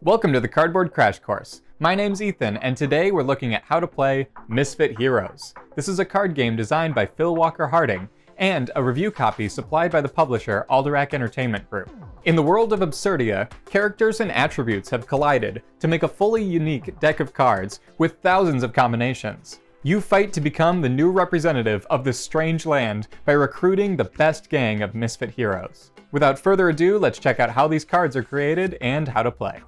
Welcome to the Cardboard Crash Course. My name's Ethan, and today we're looking at how to play Misfit Heroes. This is a card game designed by Phil Walker Harding, and a review copy supplied by the publisher Alderac Entertainment Group. In the world of Absurdia, characters and attributes have collided to make a fully unique deck of cards with thousands of combinations. You fight to become the new representative of this strange land by recruiting the best gang of Misfit Heroes. Without further ado, let's check out how these cards are created and how to play.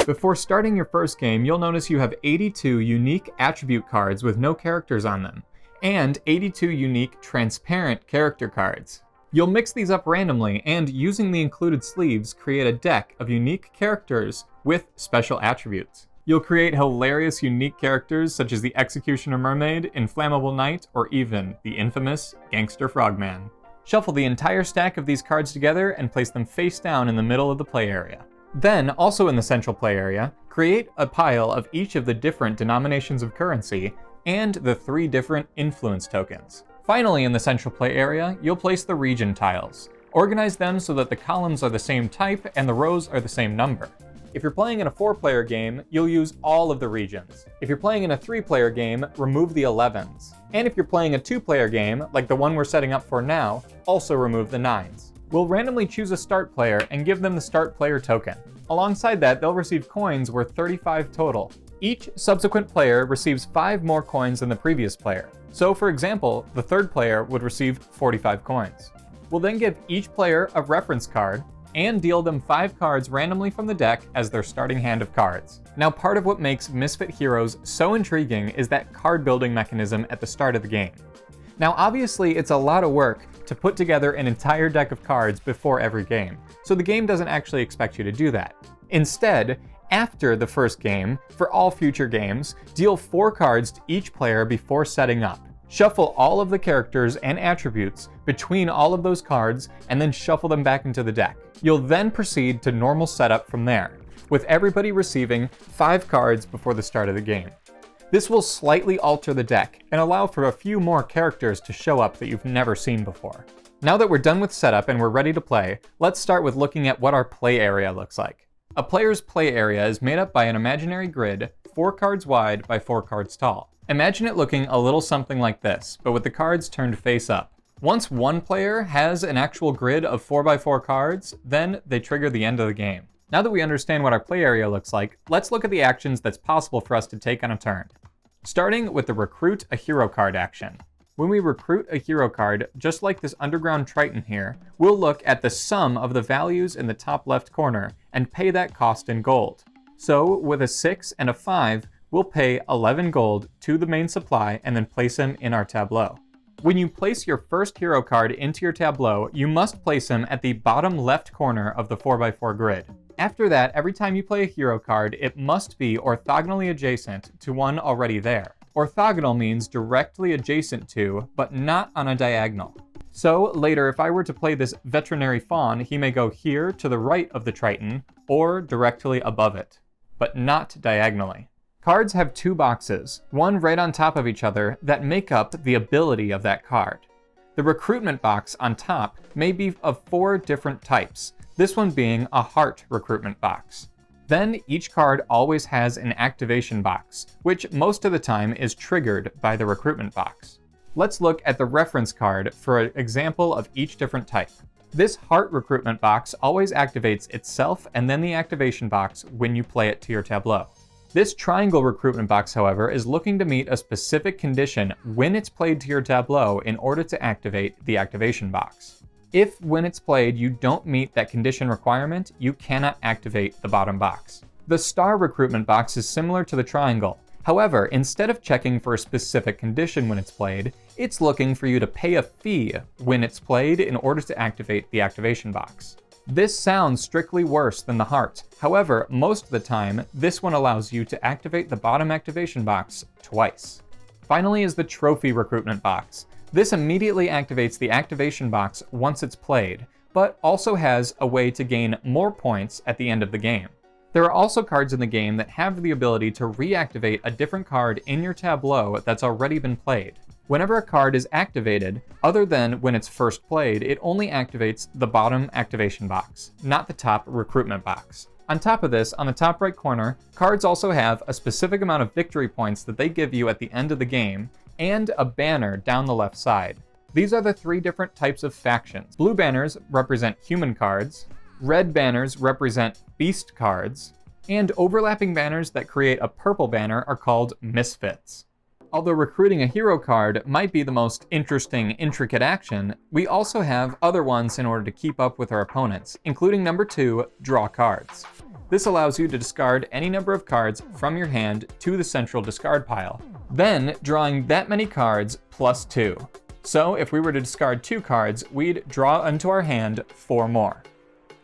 Before starting your first game, you'll notice you have 82 unique attribute cards with no characters on them, and 82 unique transparent character cards. You'll mix these up randomly and, using the included sleeves, create a deck of unique characters with special attributes. You'll create hilarious unique characters such as the Executioner Mermaid, Inflammable Knight, or even the infamous Gangster Frogman. Shuffle the entire stack of these cards together and place them face down in the middle of the play area. Then, also in the central play area, create a pile of each of the different denominations of currency and the 3 different influence tokens. Finally, in the central play area, you'll place the region tiles. Organize them so that the columns are the same type and the rows are the same number. If you're playing in a 4-player game, you'll use all of the regions. If you're playing in a 3-player game, remove the 11s. And if you're playing a 2-player game, like the one we're setting up for now, also remove the 9s. We'll randomly choose a start player and give them the start player token. Alongside that, they'll receive coins worth 35 total. Each subsequent player receives 5 more coins than the previous player. So for example, the 3rd player would receive 45 coins. We'll then give each player a reference card and deal them 5 cards randomly from the deck as their starting hand of cards. Now, part of what makes Misfit Heroes so intriguing is that card building mechanism at the start of the game. Now, obviously, it's a lot of work to put together an entire deck of cards before every game, so the game doesn't actually expect you to do that. Instead, after the first game, for all future games, deal 4 cards to each player before setting up. Shuffle all of the characters and attributes between all of those cards, and then shuffle them back into the deck. You'll then proceed to normal setup from there, with everybody receiving 5 cards before the start of the game. This will slightly alter the deck and allow for a few more characters to show up that you've never seen before. Now that we're done with setup and we're ready to play, let's start with looking at what our play area looks like. A player's play area is made up by an imaginary grid 4 cards wide by 4 cards tall. Imagine it looking a little something like this, but with the cards turned face up. Once one player has an actual grid of 4x4 cards, then they trigger the end of the game. Now that we understand what our play area looks like, let's look at the actions that's possible for us to take on a turn. Starting with the Recruit a Hero card action. When we recruit a hero card, just like this Underground Triton here, we'll look at the sum of the values in the top left corner and pay that cost in gold. So with a 6 and a 5, we'll pay 11 gold to the main supply and then place him in our tableau. When you place your first hero card into your tableau, you must place him at the bottom left corner of the 4x4 grid. After that, every time you play a hero card, it must be orthogonally adjacent to one already there. Orthogonal means directly adjacent to, but not on a diagonal. So later, if I were to play this Veterinary Fawn, he may go here to the right of the Triton, or directly above it, but not diagonally. Cards have 2 boxes, one right on top of each other, that make up the ability of that card. The recruitment box on top may be of 4 different types, this one being a heart recruitment box. Then each card always has an activation box, which most of the time is triggered by the recruitment box. Let's look at the reference card for an example of each different type. This heart recruitment box always activates itself and then the activation box when you play it to your tableau. This triangle recruitment box, however, is looking to meet a specific condition when it's played to your tableau in order to activate the activation box. If, when it's played, you don't meet that condition requirement, you cannot activate the bottom box. The star recruitment box is similar to the triangle. However, instead of checking for a specific condition when it's played, it's looking for you to pay a fee when it's played in order to activate the activation box. This sounds strictly worse than the heart. However, most of the time, this one allows you to activate the bottom activation box twice. Finally is the trophy recruitment box. This immediately activates the activation box once it's played, but also has a way to gain more points at the end of the game. There are also cards in the game that have the ability to reactivate a different card in your tableau that's already been played. Whenever a card is activated, other than when it's first played, it only activates the bottom activation box, not the top recruitment box. On top of this, on the top right corner, cards also have a specific amount of victory points that they give you at the end of the game, and a banner down the left side. These are the 3 different types of factions. Blue banners represent human cards, red banners represent beast cards, and overlapping banners that create a purple banner are called misfits. Although recruiting a hero card might be the most interesting, intricate action, we also have other ones in order to keep up with our opponents, including number 2, draw cards. This allows you to discard any number of cards from your hand to the central discard pile, then drawing that many cards plus 2. So if we were to discard 2 cards, we'd draw into our hand 4 more.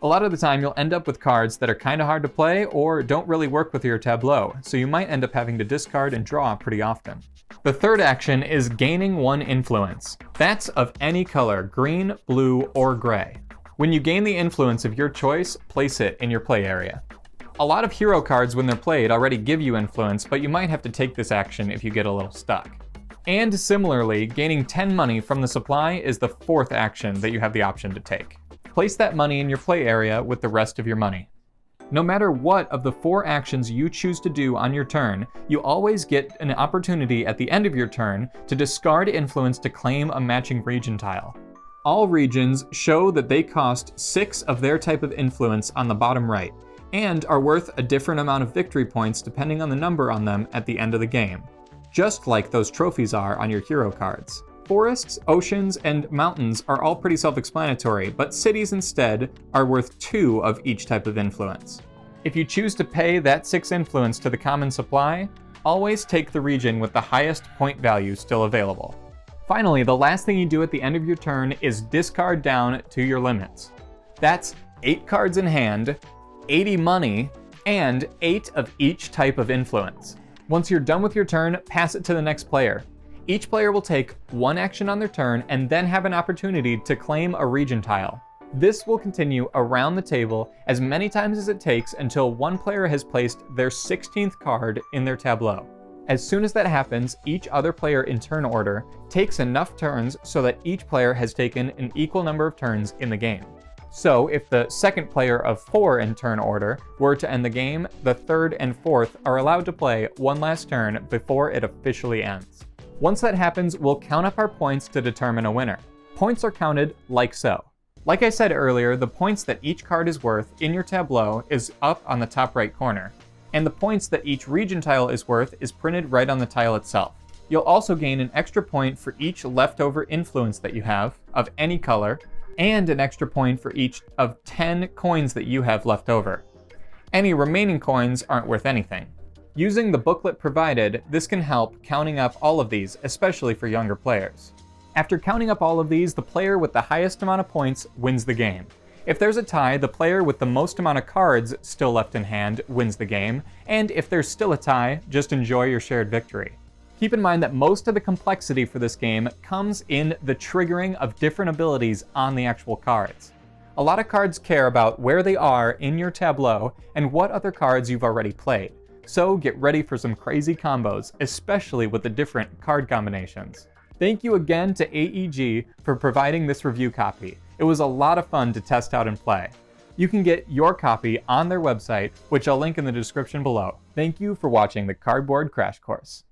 A lot of the time you'll end up with cards that are kinda hard to play or don't really work with your tableau, so you might end up having to discard and draw pretty often. The third action is gaining 1 influence. That's of any color, green, blue, or gray. When you gain the influence of your choice, place it in your play area. A lot of hero cards when they're played already give you influence, but you might have to take this action if you get a little stuck. And similarly, gaining 10 money from the supply is the 4th action that you have the option to take. Place that money in your play area with the rest of your money. No matter what of the 4 actions you choose to do on your turn, you always get an opportunity at the end of your turn to discard influence to claim a matching region tile. All regions show that they cost 6 of their type of influence on the bottom right, and are worth a different amount of victory points depending on the number on them at the end of the game, just like those trophies are on your hero cards. Forests, oceans, and mountains are all pretty self-explanatory, but cities instead are worth 2 of each type of influence. If you choose to pay that 6 influence to the common supply, always take the region with the highest point value still available. Finally, the last thing you do at the end of your turn is discard down to your limits. That's 8 cards in hand, 80 money, and 8 of each type of influence. Once you're done with your turn, pass it to the next player. Each player will take 1 action on their turn and then have an opportunity to claim a region tile. This will continue around the table as many times as it takes until one player has placed their 16th card in their tableau. As soon as that happens, each other player in turn order takes enough turns so that each player has taken an equal number of turns in the game. So if the second player of 4 in turn order were to end the game, the 3rd and 4th are allowed to play one last turn before it officially ends. Once that happens, we'll count up our points to determine a winner. Points are counted like so. Like I said earlier, the points that each card is worth in your tableau is up on the top right corner, and the points that each region tile is worth is printed right on the tile itself. You'll also gain an extra point for each leftover influence that you have, of any color, and an extra point for each of 10 coins that you have left over. Any remaining coins aren't worth anything. Using the booklet provided, this can help counting up all of these, especially for younger players. After counting up all of these, the player with the highest amount of points wins the game. If there's a tie, the player with the most amount of cards still left in hand wins the game, and if there's still a tie, just enjoy your shared victory. Keep in mind that most of the complexity for this game comes in the triggering of different abilities on the actual cards. A lot of cards care about where they are in your tableau and what other cards you've already played. So get ready for some crazy combos, especially with the different card combinations. Thank you again to AEG for providing this review copy. It was a lot of fun to test out and play. You can get your copy on their website, which I'll link in the description below. Thank you for watching the Cardboard Crash Course.